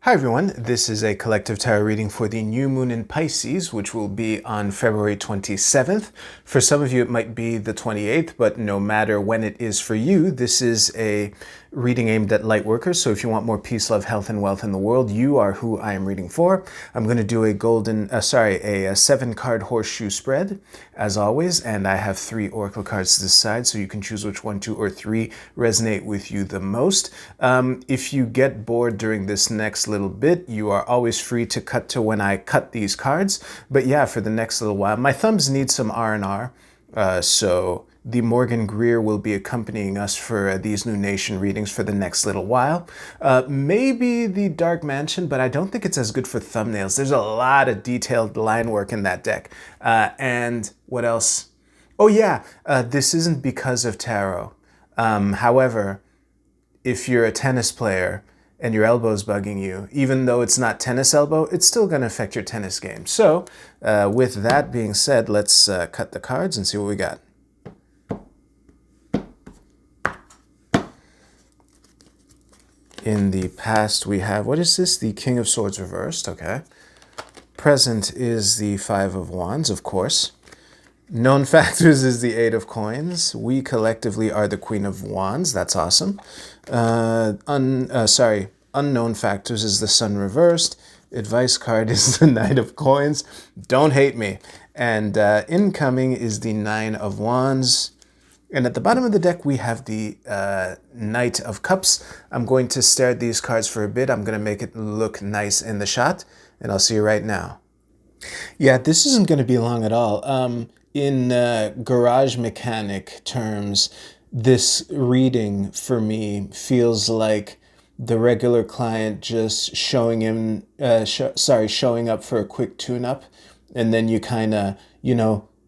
Hi everyone, this is a collective tarot reading for the new moon in Pisces, which will be on February 27th. For some of you it might be the 28th, but no matter when it is for you, this is a reading aimed at light workers. So if you want more peace, love, health, and wealth in the world, you are who I am reading for. I'm going to do a a 7-card horseshoe spread, as always, and I have 3 oracle cards to this side, so you can choose which 1, 2, or 3 resonate with you the most. If you get bored during this next little bit, you are always free to cut to when I cut these cards. But yeah, for the next little while, my thumbs need some R&R, so the Morgan Greer will be accompanying us for these new nation readings for the next little while. Maybe the Dark Mansion, but I don't think it's as good for thumbnails. There's a lot of detailed line work in that deck. And what else? Oh yeah, this isn't because of tarot. However, if you're a tennis player and your elbow's bugging you, even though it's not tennis elbow, it's still going to affect your tennis game. So with that being said, let's cut the cards and see what we got. In the past, we have, what is this? The King of Swords reversed, okay. Present is the 5 of Wands, of course. Known factors is the 8 of Coins. We collectively are the Queen of Wands. That's awesome. Unknown factors is the Sun reversed. Advice card is the Knight of Coins. Don't hate me. And incoming is the 9 of Wands. And at the bottom of the deck, we have the Knight of Cups. I'm going to stare at these cards for a bit. I'm going to make it look nice in the shot. And I'll see you right now. Yeah, this isn't going to be long at all. In garage mechanic terms, this reading for me feels like the regular client just showing up for a quick tune-up, and then you kind of,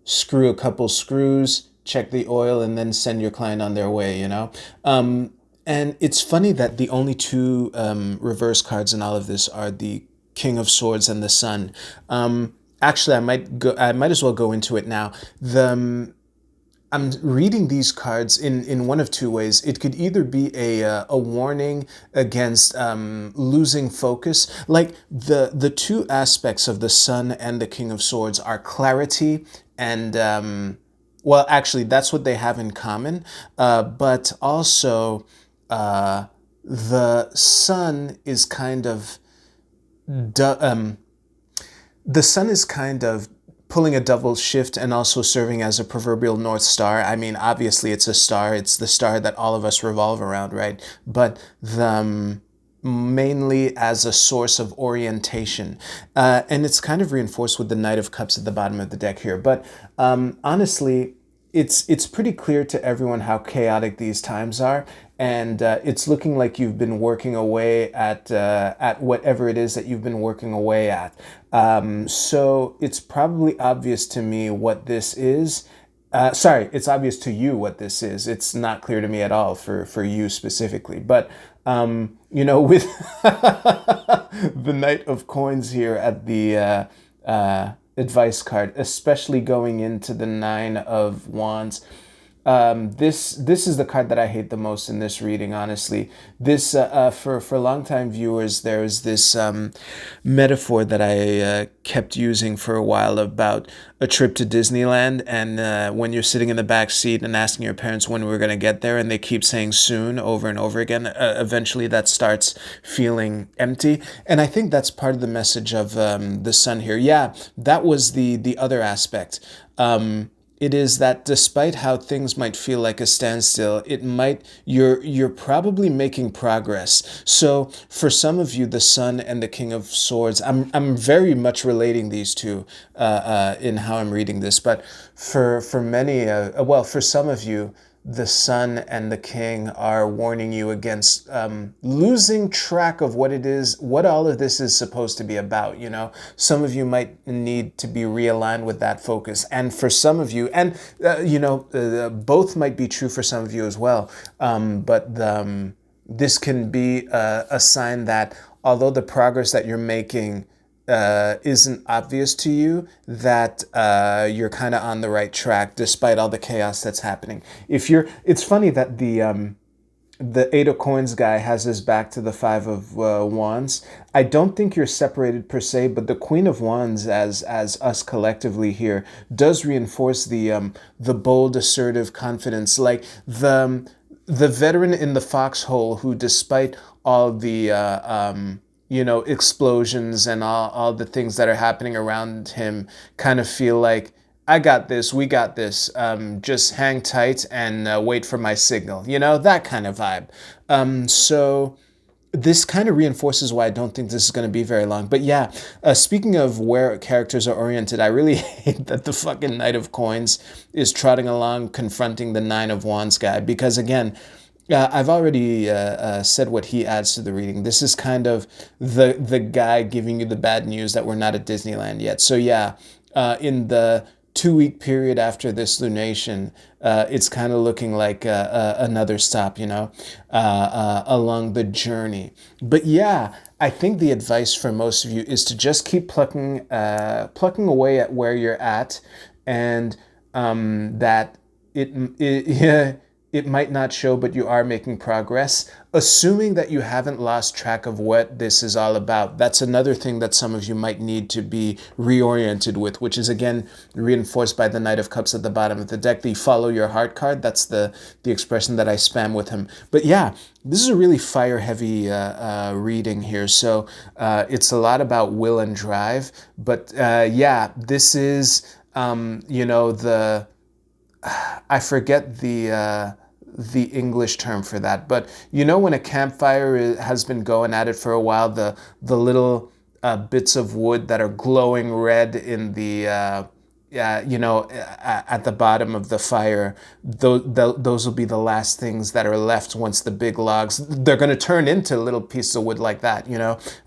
screw a couple screws, check the oil, and then send your client on their way, And it's funny that the only 2 reverse cards in all of this are the King of Swords and the Sun. Actually, I might as well go into it now. I'm reading these cards in one of 2 ways. It could either be a warning against losing focus. Like the 2 aspects of the Sun and the King of Swords are clarity and well, actually, that's what they have in common. But also, the Sun is kind of the Sun is kind of pulling a double shift and also serving as a proverbial North Star. I mean, obviously it's a star. It's the star that all of us revolve around, right? But mainly as a source of orientation. And it's kind of reinforced with the Knight of Cups at the bottom of the deck here. But honestly, it's pretty clear to everyone how chaotic these times are. And it's looking like you've been working away at whatever it is that you've been working away at. So it's probably obvious to me what this is. It's obvious to you what this is. It's not clear to me at all for you specifically. But, with the Knight of Coins here at the advice card, especially going into the 9 of Wands, this is the card that I hate the most in this reading, honestly. This for longtime viewers, there's this metaphor that I kept using for a while about a trip to Disneyland, and when you're sitting in the back seat and asking your parents when we're going to get there, and they keep saying soon over and over again, eventually that starts feeling empty. And I think that's part of the message of the Sun here. Yeah, that was the other aspect. It is that despite how things might feel like a standstill, you're probably making progress. So for some of you, the Sun and the King of Swords, I'm very much relating these 2 in how I'm reading this. But for many, for some of you, the Sun and the King are warning you against losing track of what all of this is supposed to be about. Some of you might need to be realigned with that focus, and for some of you, and both might be true for some of you as well. But this can be a sign that although the progress that you're making isn't obvious to you, that you're kind of on the right track despite all the chaos that's happening. It's funny that the Eight of Coins guy has his back to the Five of Wands. I don't think you're separated per se, but the Queen of Wands, as us collectively here, does reinforce the bold, assertive confidence, like the veteran in the foxhole who, despite all the explosions and all the things that are happening around him, kind of feel like, I got this, we got this, just hang tight and wait for my signal, that kind of vibe. So this kind of reinforces why I don't think this is going to be very long. But yeah, speaking of where characters are oriented, I really hate that the fucking Knight of Coins is trotting along confronting the Nine of Wands guy, because again, I've already said what he adds to the reading. This is kind of the guy giving you the bad news that we're not at Disneyland yet. So yeah, in the 2-week period after this lunation, it's kind of looking like another stop, along the journey. But yeah, I think the advice for most of you is to just keep plucking away at where you're at, and that yeah, it might not show, but you are making progress, assuming that you haven't lost track of what this is all about. That's another thing that some of you might need to be reoriented with, which is again reinforced by the Knight of Cups at the bottom of the deck. The follow your heart card, that's the expression that I spam with him. But yeah, this is a really fire heavy reading here. So it's a lot about will and drive. But yeah, this is, I forget the English term for that, but when a campfire has been going at it for a while, the little bits of wood that are glowing red in the at the bottom of the fire, those will be the last things that are left once the big logs, they're going to turn into little pieces of wood like that,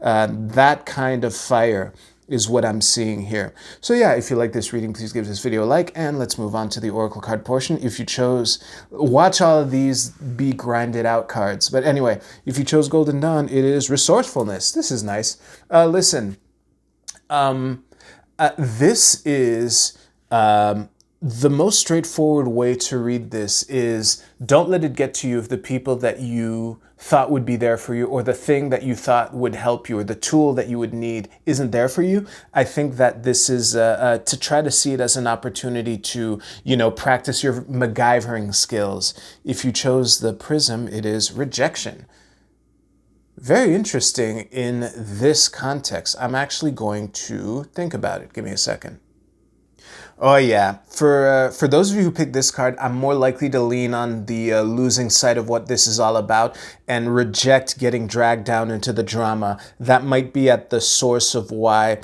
that kind of fire is what I'm seeing here. So yeah, if you like this reading, please give this video a like, and let's move on to the Oracle card portion. If you chose, watch all of these be grinded out cards. But anyway, if you chose Golden Dawn, it is resourcefulness. This is nice. Listen, this is the most straightforward way to read this is, don't let it get to you if the people that you thought would be there for you, or the thing that you thought would help you, or the tool that you would need isn't there for you. I think that this is to try to see it as an opportunity to, practice your MacGyvering skills. If you chose the Prism, it is rejection. Very interesting in this context. I'm actually going to think about it. Give me a second. Oh yeah, for those of you who picked this card, I'm more likely to lean on the losing sight of what this is all about and reject getting dragged down into the drama. That might be at the source of why,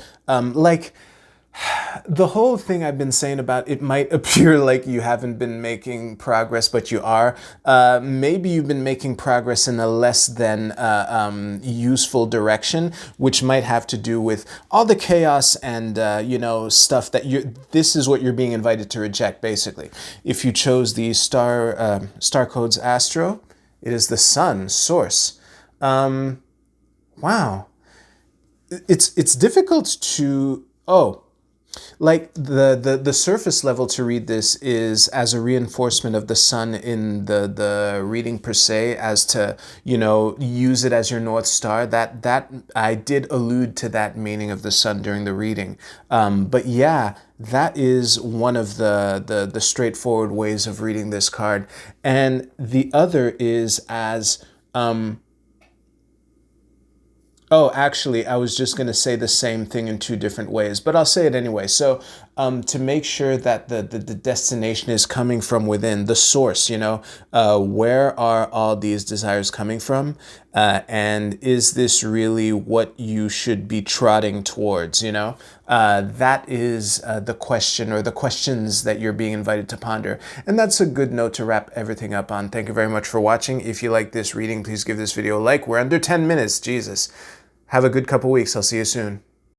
the whole thing I've been saying about it might appear like you haven't been making progress, but you are. Maybe you've been making progress in a less than useful direction, which might have to do with all the chaos and, stuff that this is what you're being invited to reject, basically. If you chose the star codes Astro, it is the sun, source. Wow. It's difficult to, like the surface level to read this is as a reinforcement of the sun in the reading per se, as to, use it as your North Star. That I did allude to that meaning of the sun during the reading. But yeah, that is one of the straightforward ways of reading this card. And the other is as, oh, actually, I was just going to say the same thing in two different ways, but I'll say it anyway. So to make sure that the destination is coming from within, the source, where are all these desires coming from? And is this really what you should be trotting towards, that is the question, or the questions that you're being invited to ponder. And that's a good note to wrap everything up on. Thank you very much for watching. If you like this reading, please give this video a like. We're under 10 minutes, Jesus. Have a good couple weeks. I'll see you soon.